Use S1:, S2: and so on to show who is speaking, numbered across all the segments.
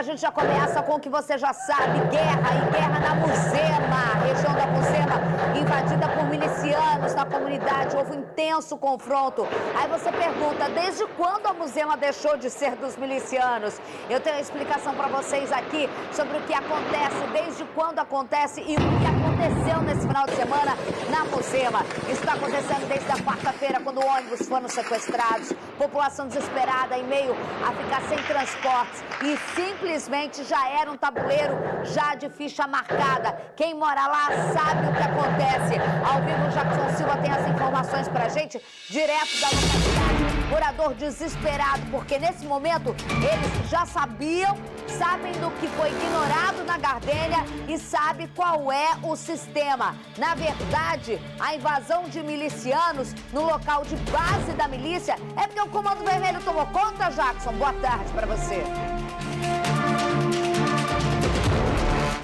S1: gente já começa com o que você já sabe, guerra na Muzema, região da Muzema, invadida por milicianos na comunidade, houve um intenso confronto. Aí você pergunta, desde quando a Muzema deixou de ser dos milicianos? Eu tenho a explicação para vocês aqui sobre o que acontece, desde quando acontece e o que aconteceu nesse final de semana na Muzema. Isso está acontecendo desde a quarta-feira, quando ônibus foram sequestrados, população desesperada em meio a ficar sem transportes e simplesmente já era um tabuleiro já de ficha marcada. Quem mora lá sabe o que acontece. Ao vivo, Jackson Silva tem as informações pra gente, direto da localidade. Morador desesperado, porque nesse momento eles já sabem do que foi ignorado na Gardênia e sabe qual é o sistema. Na verdade, a invasão de milicianos no local de base da milícia é porque o Comando Vermelho tomou conta, Jackson. Boa tarde para você.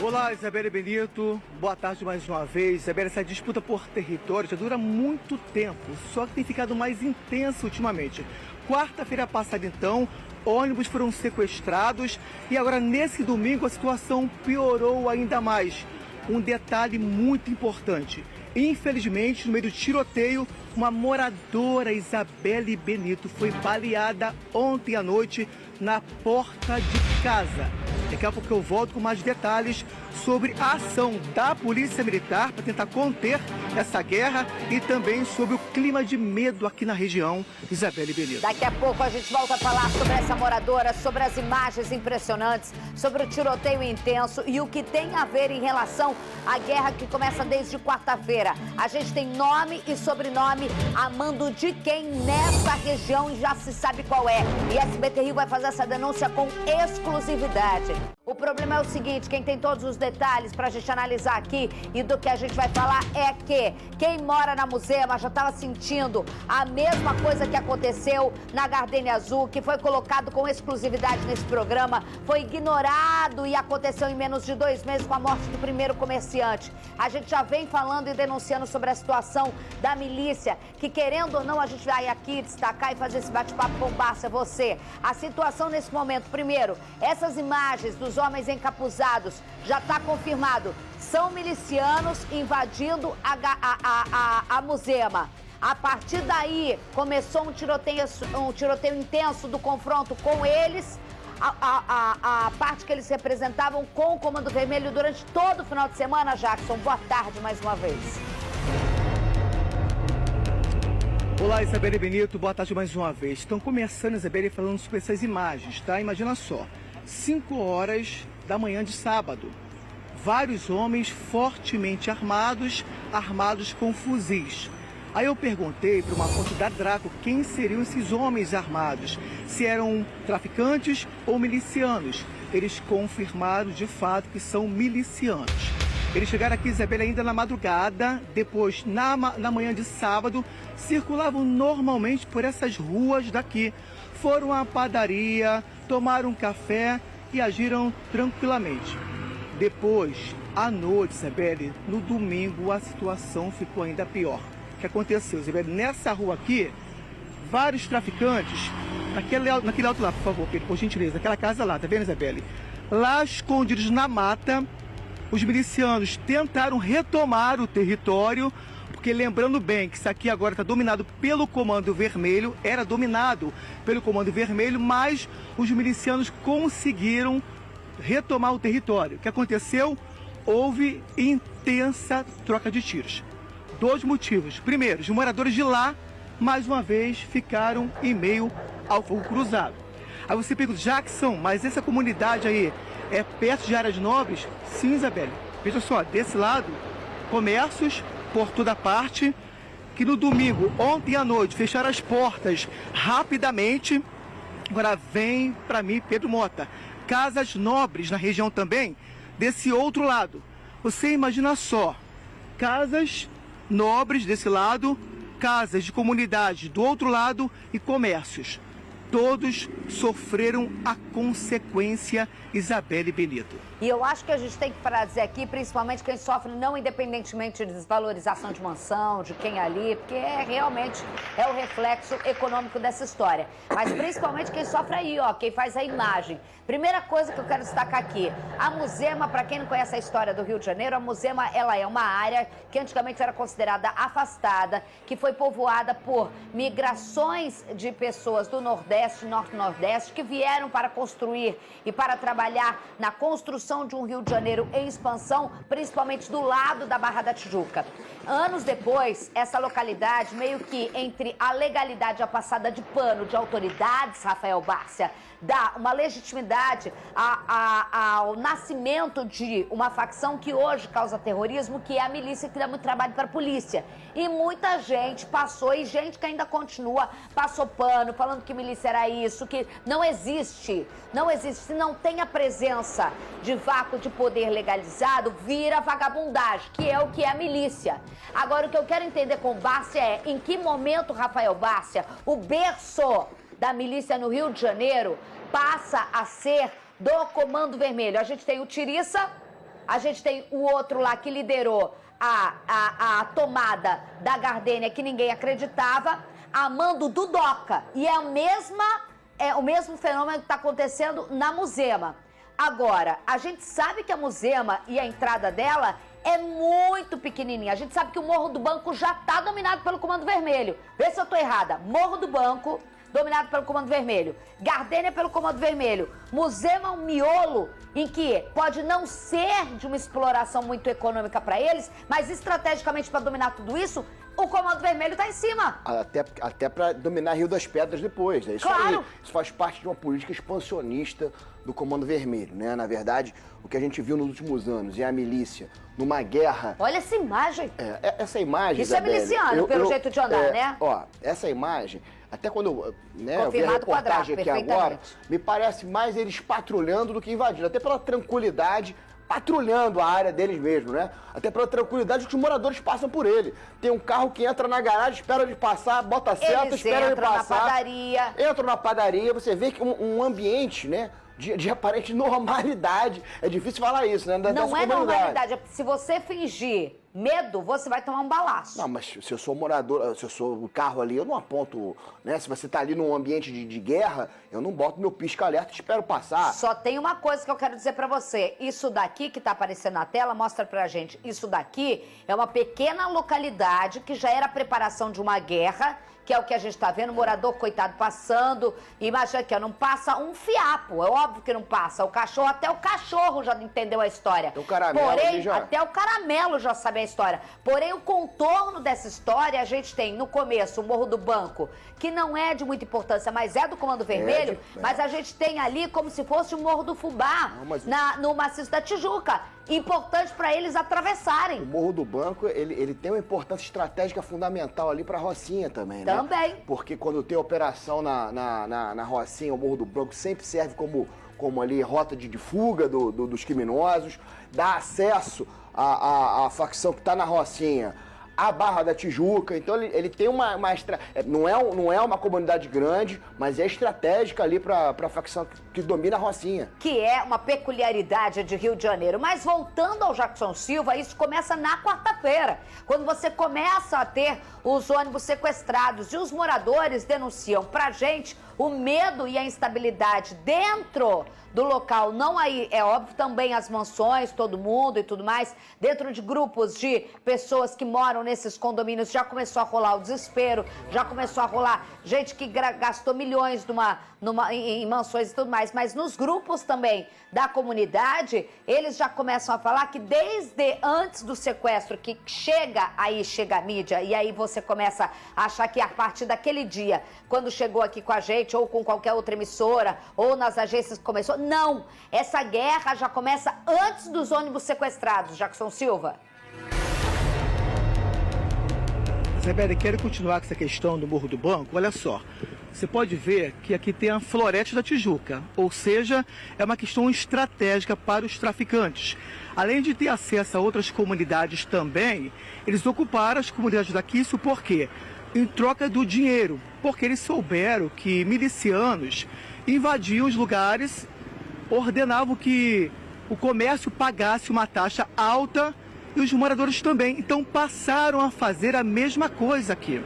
S2: Olá, Isabelle Benito. Boa tarde mais uma vez. Isabelle, essa disputa por território já dura muito tempo, só que tem ficado mais intensa ultimamente. Quarta-feira passada, então, ônibus foram sequestrados e agora, nesse domingo, a situação piorou ainda mais. Um detalhe muito importante. Infelizmente, no meio do tiroteio, uma moradora, Isabelle Benito, foi baleada ontem à noite na porta de casa. Daqui a pouco eu volto com mais detalhes sobre a ação da Polícia Militar para tentar conter essa guerra e também sobre o clima de medo aqui na região, Isabelle Benito.
S1: Daqui a pouco a gente volta a falar sobre essa moradora, sobre as imagens impressionantes, sobre o tiroteio intenso e o que tem a ver em relação à guerra que começa desde quarta-feira. A gente tem nome e sobrenome a mando de quem nessa região e já se sabe qual é. E a SBT Rio vai fazer essa denúncia com exclusividade. O problema é o seguinte, quem tem todos os detalhes pra gente analisar aqui e do que a gente vai falar é que quem mora na Muzema já estava sentindo a mesma coisa que aconteceu na Gardênia Azul, que foi colocado com exclusividade nesse programa, foi ignorado e aconteceu em menos de 2 meses com a morte do primeiro comerciante. A gente já vem falando e denunciando sobre a situação da milícia, que querendo ou não a gente vai aqui destacar e fazer esse bate-papo com o Barça, você. A situação nesse momento, primeiro, essas imagens dos homens encapuzados, já está confirmado, são milicianos invadindo a Muzema. A partir daí, começou um tiroteio intenso do confronto com eles, a parte que eles representavam com o Comando Vermelho durante todo o final de semana. Jackson, boa tarde mais uma vez.
S2: Olá, Isabelle Benito, boa tarde mais uma vez. Estão começando, Isabelle, falando sobre essas imagens, tá? Imagina só, 5 horas da manhã de sábado, vários homens fortemente armados com fuzis. Aí eu perguntei para uma fonte da Draco quem seriam esses homens armados, se eram traficantes ou milicianos. Eles confirmaram de fato que são milicianos. Eles chegaram aqui, Isabelle, ainda na madrugada, depois na manhã de sábado, circulavam normalmente por essas ruas daqui. Foram à padaria, tomaram um café e agiram tranquilamente. Depois, à noite, Isabelle, no domingo, a situação ficou ainda pior. O que aconteceu, Isabelle? Nessa rua aqui, vários traficantes, naquele alto lá, por favor, Pedro, por gentileza, aquela casa lá, tá vendo, Isabelle? Lá, escondidos na mata, os milicianos tentaram retomar o território, porque lembrando bem que isso aqui agora está dominado pelo Comando Vermelho, era dominado pelo Comando Vermelho, mas os milicianos conseguiram retomar o território. O que aconteceu? Houve intensa troca de tiros. 2 motivos. Primeiro, os moradores de lá, mais uma vez, ficaram em meio ao fogo cruzado. Aí você pergunta, Jackson, mas essa comunidade aí é perto de áreas nobres? Sim, Isabelle. Veja só, desse lado, comércios por toda parte, que no domingo, ontem à noite, fecharam as portas rapidamente. Agora vem para mim, Pedro Mota, casas nobres na região também, desse outro lado. Você imagina só, casas nobres desse lado, casas de comunidade do outro lado e comércios. todos sofreram a consequência, Isabelle Benito.
S1: E eu acho que a gente tem que dizer aqui, principalmente quem sofre, não independentemente de desvalorização de mansão, de quem ali, porque realmente é o reflexo econômico dessa história. Mas principalmente quem sofre aí, ó, quem faz a imagem. Primeira coisa que eu quero destacar aqui, a Muzema, para quem não conhece a história do Rio de Janeiro, a Muzema, ela é uma área que antigamente era considerada afastada, que foi povoada por migrações de pessoas do Nordeste, Norte-Nordeste, que vieram para construir e para trabalhar na construção de um Rio de Janeiro em expansão, principalmente do lado da Barra da Tijuca. Anos depois, essa localidade, meio que entre a legalidade e a passada de pano de autoridades, Rafael Bárcia, dá uma legitimidade ao nascimento de uma facção que hoje causa terrorismo, que é a milícia, que dá muito trabalho para a polícia. E muita gente passou, e gente que ainda continua, passou pano, falando que milícia era isso, que não existe. Não existe. Se não tem a presença de vácuo de poder legalizado, vira vagabundagem, que é o que é a milícia. Agora, o que eu quero entender com o Bárcia é em que momento, Rafael Bárcia, o berço da milícia no Rio de Janeiro passa a ser do Comando Vermelho. A gente tem o Tiriça, a gente tem o outro lá que liderou a tomada da Gardênia, que ninguém acreditava, a mando do Doca. E é o mesmo fenômeno que está acontecendo na Muzema. Agora, a gente sabe que a Muzema e a entrada dela é muito pequenininha. A gente sabe que o Morro do Banco já está dominado pelo Comando Vermelho. Vê se eu estou errada. Morro do Banco, dominado pelo Comando Vermelho. Gardênia pelo Comando Vermelho. Muzema é um miolo em que pode não ser de uma exploração muito econômica para eles, mas estrategicamente para dominar tudo isso, o Comando Vermelho está em cima.
S3: Até para dominar Rio das Pedras depois. É isso
S1: claro.
S3: Aí. Isso faz parte de uma política expansionista do Comando Vermelho, né? Na verdade, o que a gente viu nos últimos anos é a milícia numa guerra...
S1: Olha essa imagem.
S3: Essa imagem,
S1: isso
S3: Isabelle,
S1: é miliciano, pelo jeito de andar, né?
S3: Ó, essa imagem... Até quando eu vi a reportagem aqui agora, me parece mais eles patrulhando do que invadindo. Até pela tranquilidade, patrulhando a área deles mesmo, né? Até pela tranquilidade que os moradores passam por ele. Tem um carro que entra na garagem, espera ele passar, bota a seta, espera ele passar.
S1: Entram na padaria.
S3: Entram na padaria, você vê que um ambiente, né? De aparente normalidade. É difícil falar isso, né?
S1: Não é normalidade. Se você fingir medo, você vai tomar um balaço.
S3: Não, mas se eu sou morador, se eu sou o carro ali, eu não aponto, né? Se você tá ali num ambiente de guerra, eu não boto meu pisca-alerta e espero passar.
S1: Só tem uma coisa que eu quero dizer pra você. Isso daqui que tá aparecendo na tela, mostra pra gente. Isso daqui é uma pequena localidade que já era a preparação de uma guerra, que é o que a gente tá vendo, o morador, coitado, passando. Imagina que não passa um fiapo, é óbvio que não passa. Até o cachorro já entendeu a história.
S3: O caramelo.
S1: Porém, até o caramelo já sabe a história. Porém, o contorno dessa história, a gente tem no começo o Morro do Banco, que não é de muita importância, mas é do Comando Vermelho, mas a gente tem ali como se fosse o Morro do Fubá, no Maciço da Tijuca. Importante para eles atravessarem.
S3: O Morro do Banco, ele tem uma importância estratégica fundamental ali para a Rocinha também, né?
S1: Também.
S3: Porque quando tem operação na Rocinha, o Morro do Banco sempre serve como ali rota de fuga dos criminosos, dá acesso à facção que está na Rocinha, a Barra da Tijuca. Então ele tem não é uma comunidade grande, mas é estratégica ali para a facção que domina a Rocinha.
S1: Que é uma peculiaridade de Rio de Janeiro. Mas voltando ao Jackson Silva, isso começa na quarta-feira, quando você começa a ter os ônibus sequestrados e os moradores denunciam pra gente o medo e a instabilidade dentro do local, não aí, é óbvio, também as mansões, todo mundo e tudo mais, dentro de grupos de pessoas que moram nesses condomínios, já começou a rolar o desespero, já começou a rolar gente que gastou milhões em mansões e tudo mais, mas nos grupos também da comunidade, eles já começam a falar que desde antes do sequestro, que chega a mídia, e aí você começa a achar que a partir daquele dia, quando chegou aqui com a gente, ou com qualquer outra emissora, ou nas agências que começou, não, essa guerra já começa antes dos ônibus sequestrados, Jackson Silva.
S2: Isabelle, quero continuar com essa questão do Morro do Banco. Olha só, você pode ver que aqui tem a Floresta da Tijuca, ou seja, é uma questão estratégica para os traficantes. Além de ter acesso a outras comunidades também, eles ocuparam as comunidades daqui, isso por quê? em troca do dinheiro, porque eles souberam que milicianos invadiam os lugares, ordenavam que o comércio pagasse uma taxa alta e os moradores também. Então passaram a fazer a mesma coisa aqui.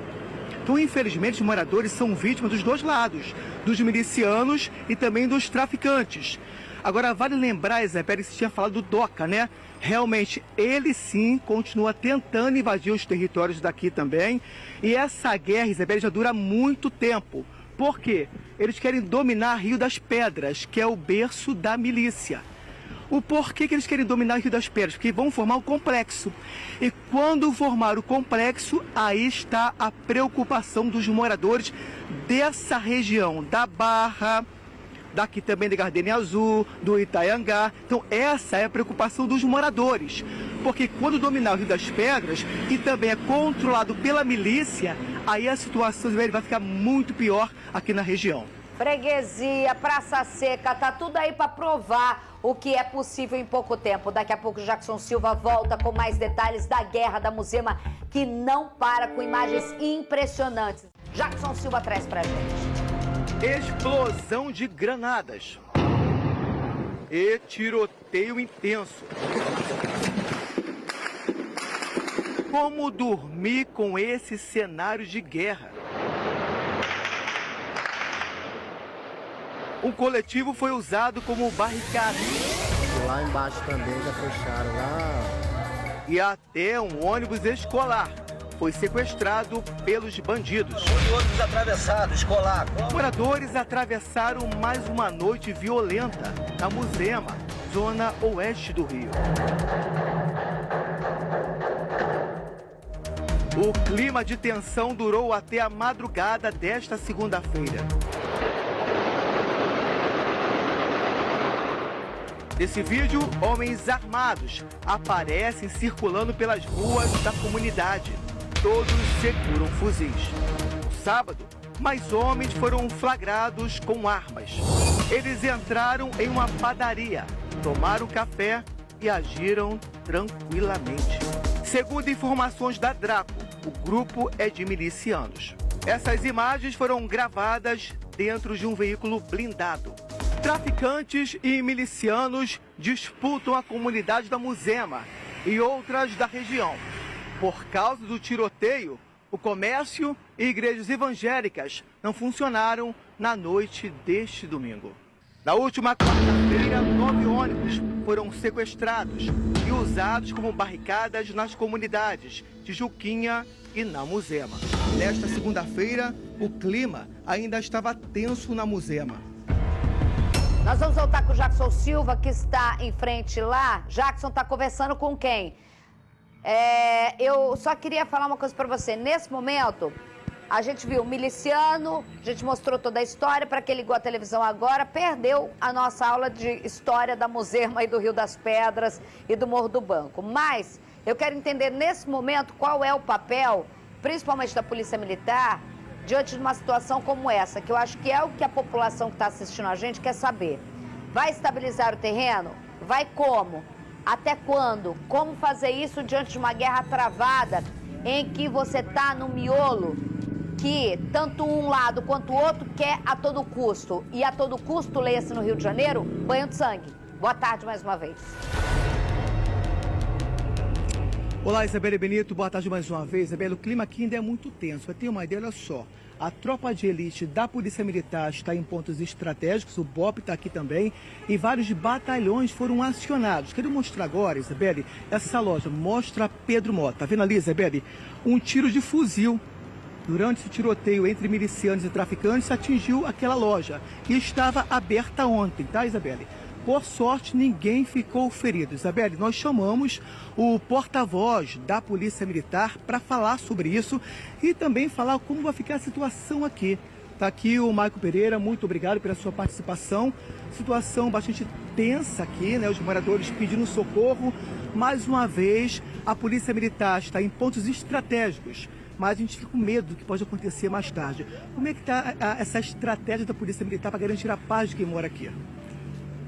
S2: Então, infelizmente, os moradores são vítimas dos dois lados, dos milicianos e também dos traficantes. Agora, vale lembrar, Isabelle, que você tinha falado do DOCA, né? Realmente, ele sim continua tentando invadir os territórios daqui também. E essa guerra, Isabelle, já dura muito tempo. Por quê? Eles querem dominar Rio das Pedras, que é o berço da milícia. O porquê que eles querem dominar o Rio das Pedras? Porque vão formar o complexo. E quando formar o complexo, aí está a preocupação dos moradores dessa região, da Barra, daqui também da Gardenia Azul, do Itaiangá. Então essa é a preocupação dos moradores. Porque quando dominar o Rio das Pedras, que também é controlado pela milícia, aí a situação vai ficar muito pior aqui na região.
S1: Freguesia, Praça Seca, tá tudo aí para provar o que é possível em pouco tempo. Daqui a pouco Jackson Silva volta com mais detalhes da guerra da Muzema, que não para, com imagens impressionantes. Jackson Silva traz pra gente.
S2: Explosão de granadas e tiroteio intenso. Como dormir com esse cenário de guerra? Um coletivo foi usado como barricada.
S4: E lá embaixo também já fecharam lá.
S2: E até um ônibus escolar foi sequestrado pelos bandidos.
S5: Ônibus atravessado, escolar.
S2: Moradores atravessaram mais uma noite violenta na Muzema, zona oeste do Rio. O clima de tensão durou até a madrugada desta segunda-feira. Nesse vídeo, homens armados aparecem circulando pelas ruas da comunidade. Todos seguram fuzis. No sábado, mais homens foram flagrados com armas. Eles entraram em uma padaria, tomaram café e agiram tranquilamente. Segundo informações da Draco, o grupo é de milicianos. Essas imagens foram gravadas dentro de um veículo blindado. Traficantes e milicianos disputam a comunidade da Muzema e outras da região. Por causa do tiroteio, o comércio e igrejas evangélicas não funcionaram na noite deste domingo. Na última quarta-feira, 9 ônibus foram sequestrados e usados como barricadas nas comunidades de Juquinha e na Muzema. Nesta segunda-feira, o clima ainda estava tenso na Muzema.
S1: Nós vamos voltar com o Jackson Silva, que está em frente lá. Jackson está conversando com quem? Eu só queria falar uma coisa para você. Nesse momento, a gente viu o miliciano, a gente mostrou toda a história. Para quem ligou a televisão agora, perdeu a nossa aula de história da Muzema e do Rio das Pedras e do Morro do Banco. Mas eu quero entender nesse momento qual é o papel, principalmente da Polícia Militar, diante de uma situação como essa, que eu acho que é o que a população que está assistindo a gente quer saber. Vai estabilizar o terreno? Vai como? Até quando? Como fazer isso diante de uma guerra travada em que você está no miolo que tanto um lado quanto o outro quer a todo custo? E a todo custo, leia-se no Rio de Janeiro, banho de sangue. Boa tarde mais uma vez.
S2: Olá, Isabelle Benito, boa tarde mais uma vez. Isabelle, o clima aqui ainda é muito tenso. Eu tenho uma ideia, olha só. A tropa de elite da Polícia Militar está em pontos estratégicos, o BOP está aqui também, e vários batalhões foram acionados. Quero mostrar agora, Isabelle, essa loja. Mostra Pedro Mota. Tá vendo ali, Isabelle? Um tiro de fuzil. Durante esse tiroteio entre milicianos e traficantes, atingiu aquela loja. E estava aberta ontem, tá, Isabelle? Por sorte, ninguém ficou ferido. Isabelle, nós chamamos o porta-voz da Polícia Militar para falar sobre isso e também falar como vai ficar a situação aqui. Está aqui o Maico Pereira, muito obrigado pela sua participação. Situação bastante tensa aqui, né? Os moradores pedindo socorro. Mais uma vez, a Polícia Militar está em pontos estratégicos, mas a gente fica com medo do que pode acontecer mais tarde. Como é que está essa estratégia da Polícia Militar para garantir a paz de quem mora aqui?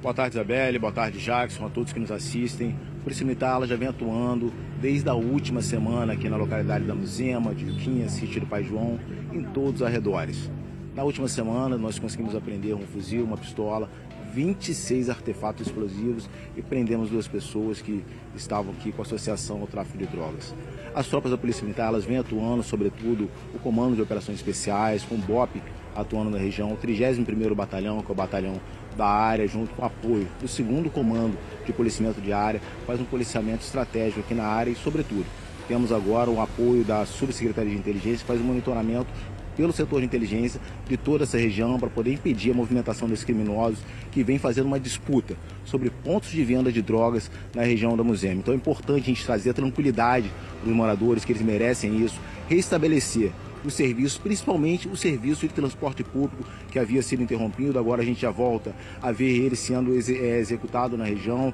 S6: Boa tarde, Isabelle. Boa tarde, Jackson, a todos que nos assistem.
S2: Polícia Militar ela já vem atuando desde a última semana aqui na localidade da Muzema, de Juquinha, Sítio do Pai João, em todos os arredores. Na última semana nós conseguimos apreender um fuzil, uma pistola, 26 artefatos explosivos e prendemos 2 pessoas que estavam aqui com associação ao tráfico de drogas. As tropas da Polícia Militar elas vêm atuando, sobretudo o Comando de Operações Especiais, com o BOP atuando na região, o 31º Batalhão, que é o batalhão da área, junto com o apoio do 2º Comando de Policiamento de Área, faz um policiamento estratégico aqui na área e, sobretudo, temos agora o apoio da Subsecretaria de Inteligência, que faz um monitoramento pelo setor de inteligência de toda essa região para poder impedir a movimentação desses criminosos que vem fazendo uma disputa sobre pontos de venda de drogas na região da Muzema. Então é importante a gente trazer a tranquilidade dos moradores, que eles merecem isso, restabelecer os serviços, principalmente o serviço de transporte público que havia sido interrompido. Agora a gente já volta a ver ele sendo executado na região,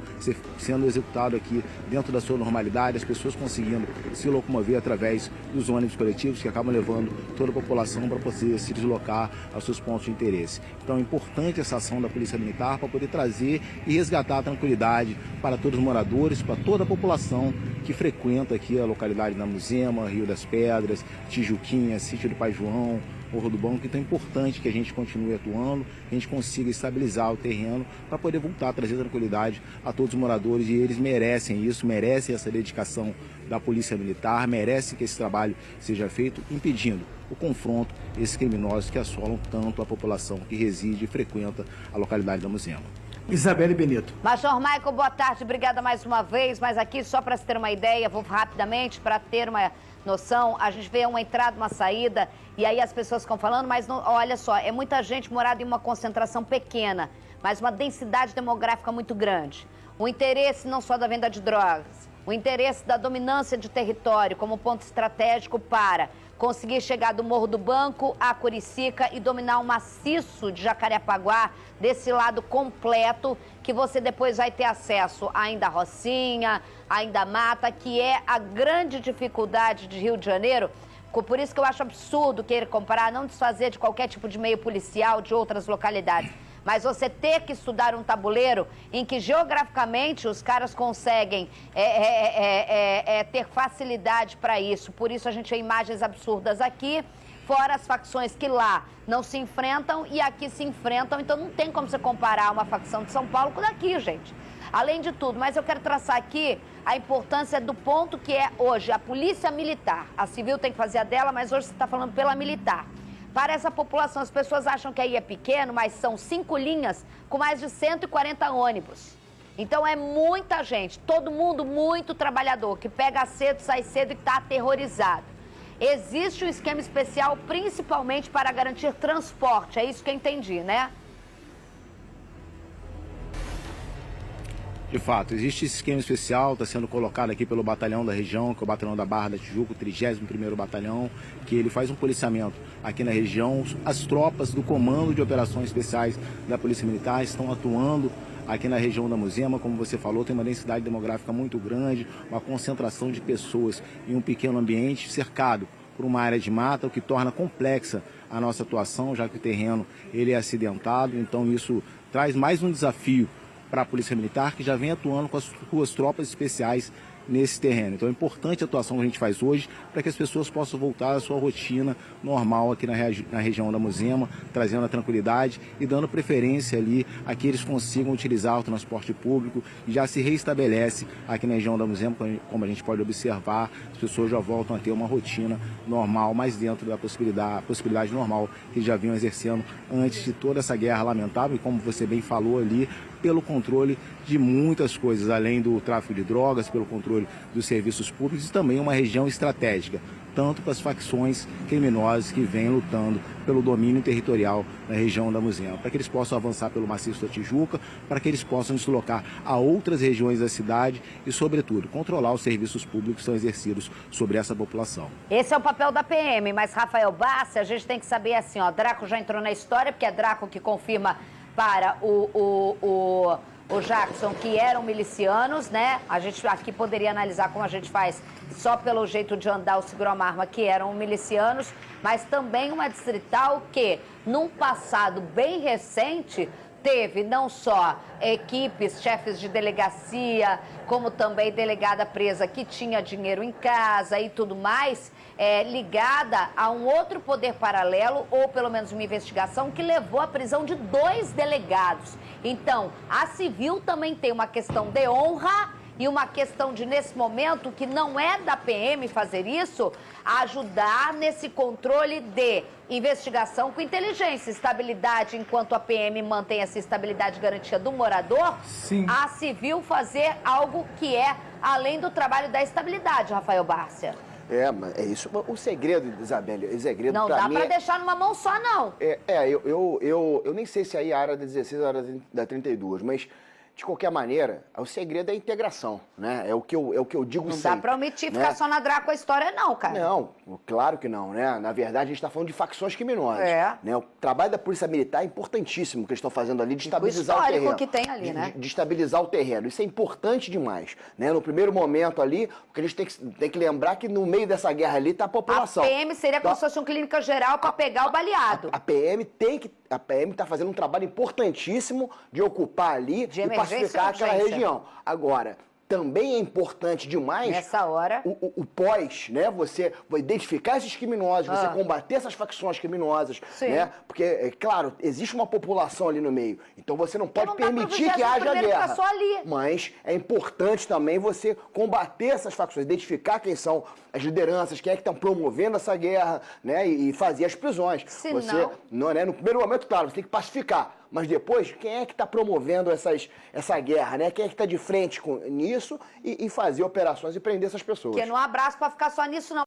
S2: sendo executado aqui dentro da sua normalidade, as pessoas conseguindo se locomover através dos ônibus coletivos que acabam levando toda a população para poder se deslocar aos seus pontos de interesse. Então é importante essa ação da Polícia Militar para poder trazer e resgatar a tranquilidade para todos os moradores, para toda a população que frequenta aqui a localidade da Muzema, Rio das Pedras, Tijuquinha, Sítio do Pai João, Morro do Banco. Então é importante que a gente continue atuando, que a gente consiga estabilizar o terreno para poder voltar a trazer tranquilidade a todos os moradores, e eles merecem isso, merecem essa dedicação da Polícia Militar, merecem que esse trabalho seja feito, impedindo o confronto a esses criminosos que assolam tanto a população que reside e frequenta a localidade da Muzema. Isabelle Benito.
S1: Major Michael, boa tarde, obrigada mais uma vez, mas aqui só para se ter uma ideia, vou rapidamente para ter uma noção, a gente vê uma entrada, uma saída, e aí as pessoas ficam falando, mas não, olha só, é muita gente morada em uma concentração pequena, mas uma densidade demográfica muito grande. O interesse não só da venda de drogas, o interesse da dominância de território como ponto estratégico para conseguir chegar do Morro do Banco a Curicica e dominar o maciço de Jacarepaguá, desse lado completo, que você depois vai ter acesso ainda a Rocinha, ainda a Mata, que é a grande dificuldade de Rio de Janeiro. Por isso que eu acho absurdo querer comparar, não desfazer de qualquer tipo de meio policial de outras localidades. Mas você ter que estudar um tabuleiro em que geograficamente os caras conseguem ter facilidade para isso. Por isso a gente vê imagens absurdas aqui, fora as facções que lá não se enfrentam e aqui se enfrentam. Então não tem como você comparar uma facção de São Paulo com daqui, gente. Além de tudo, mas eu quero traçar aqui a importância do ponto que é hoje a Polícia Militar. A civil tem que fazer a dela, mas hoje você está falando pela militar. Para essa população, as pessoas acham que aí é pequeno, mas são 5 linhas com mais de 140 ônibus. Então é muita gente, todo mundo muito trabalhador, que pega cedo, sai cedo e está aterrorizado. Existe um esquema especial principalmente para garantir transporte, é isso que eu entendi, né?
S2: De fato, existe esse esquema especial, está sendo colocado aqui pelo batalhão da região, que é o batalhão da Barra da Tijuca, o 31º Batalhão, que ele faz um policiamento aqui na região. As tropas do Comando de Operações Especiais da Polícia Militar estão atuando aqui na região da Muzema. Como você falou, tem uma densidade demográfica muito grande, uma concentração de pessoas em um pequeno ambiente cercado por uma área de mata, o que torna complexa a nossa atuação, já que o terreno ele é acidentado. Então isso traz mais um desafio para a Polícia Militar, que já vem atuando com as suas tropas especiais nesse terreno. Então é importante a atuação que a gente faz hoje para que as pessoas possam voltar à sua rotina normal aqui na região da Muzema, trazendo a tranquilidade e dando preferência ali a que eles consigam utilizar o transporte público, e já se reestabelece aqui na região da Muzema, como a gente pode observar, as pessoas já voltam a ter uma rotina normal, mais dentro da possibilidade normal que já vinham exercendo antes de toda essa guerra lamentável, e como você bem falou ali, pelo controle de muitas coisas, além do tráfico de drogas, pelo controle dos serviços públicos, e também uma região estratégica, tanto para as facções criminosas que vêm lutando pelo domínio territorial na região da Muzema, para que eles possam avançar pelo maciço da Tijuca, para que eles possam deslocar a outras regiões da cidade e, sobretudo, controlar os serviços públicos que são exercidos sobre essa população.
S1: Esse é o papel da PM, mas Rafael Bassi, a gente tem que saber assim, ó, Draco já entrou na história, porque é Draco que confirma para o Jackson que eram milicianos, né? A gente aqui poderia analisar como a gente faz só pelo jeito de andar ou segurar uma arma, que eram milicianos, mas também uma distrital que, num passado bem recente, teve não só equipes, chefes de delegacia, como também delegada presa que tinha dinheiro em casa e tudo mais, ligada a um outro poder paralelo, ou pelo menos uma investigação que levou à prisão de 2 delegados. Então, a civil também tem uma questão de honra e uma questão de, nesse momento, que não é da PM fazer isso, ajudar nesse controle de investigação com inteligência, estabilidade, enquanto a PM mantém essa estabilidade e garantia do morador,
S2: Sim.
S1: A civil fazer algo que é além do trabalho da estabilidade, Rafael Bárcia.
S3: Mas é isso. O segredo, Isabelle, o segredo
S1: Não
S3: pra
S1: dá
S3: mim
S1: pra deixar numa mão só, não.
S3: Eu nem sei se aí a área da 16 ou a área da 32, mas de qualquer maneira, o segredo é a integração, né? É o que eu digo sempre.
S1: Não dá pra omitir,
S3: né?
S1: ficar só na Draco a história, não, cara.
S3: Não, claro que não, né? Na verdade, a gente está falando de facções criminosas. Né? O trabalho da Polícia Militar é importantíssimo, que eles estão fazendo ali, de estabilizar o terreno.
S1: O histórico que tem ali, né?
S3: De estabilizar o terreno. Isso é importante demais. Né? No primeiro momento ali, porque a gente tem que lembrar que no meio dessa guerra ali está a população.
S1: A PM seria como se fosse uma clínica geral para pegar o baleado.
S3: A PM está fazendo um trabalho importantíssimo de ocupar ali e pacificar aquela região. Agora, também é importante demais
S1: nessa hora
S3: o pós, né? Você vai identificar esses criminosos, você combater essas facções criminosas, né? Porque, é claro, existe uma população ali no meio, então você não pode permitir que haja guerra. Mas é importante também você combater essas facções, identificar quem são as lideranças, quem é que estão promovendo essa guerra, né? E fazer as prisões. Você, não, né? No primeiro momento, claro, você tem que pacificar. Mas depois, quem é que está promovendo essa guerra, né? Quem é que está de frente nisso e fazer operações e prender essas pessoas?
S1: Porque não há braço para ficar só nisso, não.